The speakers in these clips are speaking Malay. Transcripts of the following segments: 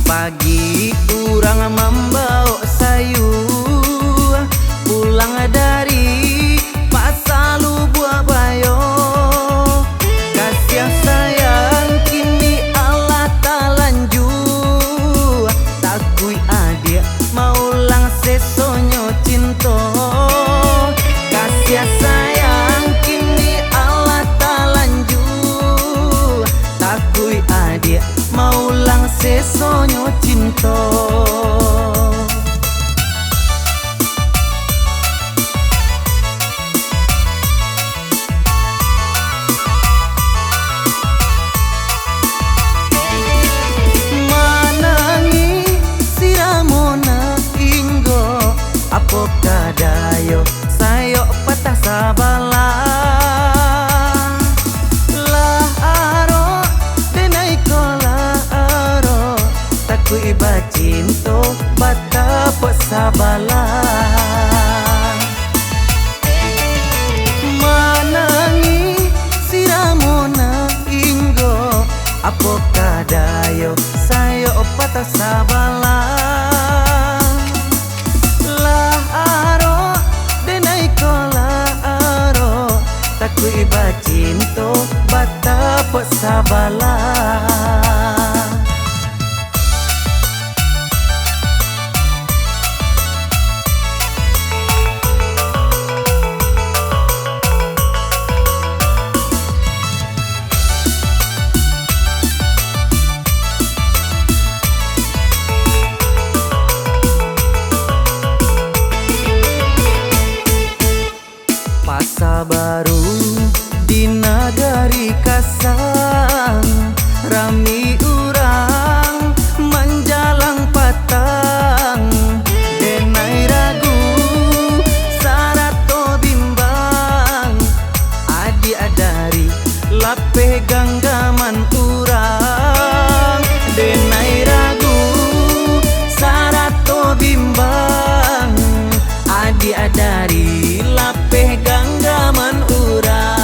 Pagi urang membawa sayur pulang dari Pasalu Buah Bayo. Kasih sayang kini Allah tak lanjut, takui adik maulang sesonyo cinta. Kasih sayang kini Allah tak lanjut, takui adik maulang sesonyo cinta. Manangi siramona inggo apo kadayo sayo patah sabala. Iba cinto bata pesabala. Manangi siramona inggo apo kadayo sayo patah sabala. Lah aro denai kola aro taku iba cinto bata pesabala. Masa baru di nagari Kasang, rami urang menjalang patang. Denai ragu sarato bimbang, adi adari lape ganggaman urang. Denai ragu sarato bimbang, adi adari lape ganggaman urang.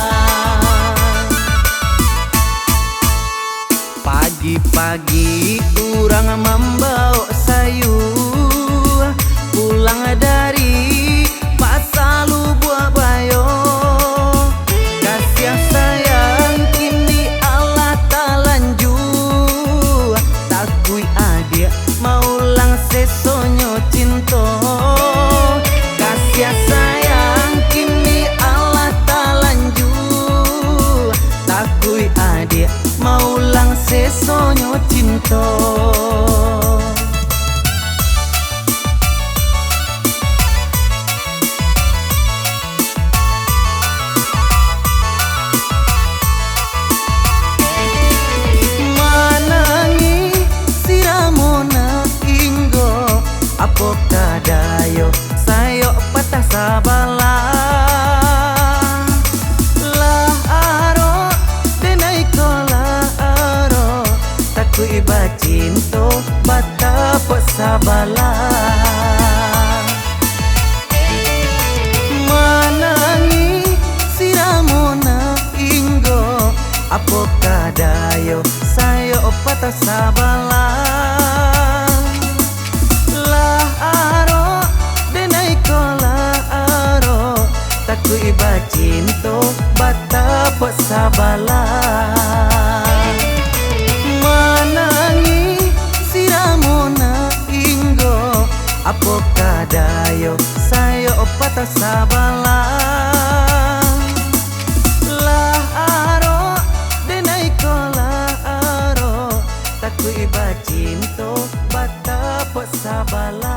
Pagi-pagi urang membawa sayur pulang dari Pasalu Buah Bayo. Kasih sayang kini Allah tak lanjut, takui adik maulang sesonyo cinta. Kasih sayang kini Allah tak lanjut, takui adik maulang sesonyo cinta. Manangi siramona inggo apo kadayo sayo patah sabala. Lah aro denai kola aro taku iba cinto bata pesabala. Manangi siramona inggo apo kadayo sayo patah sabala. Lah aro denai kola aro taku iba cinto bata pesabala. Manangi siramona inggo apo kadayo sayo patah sabala. Lah aro denai kola aro taku iba cinto bata pesabala.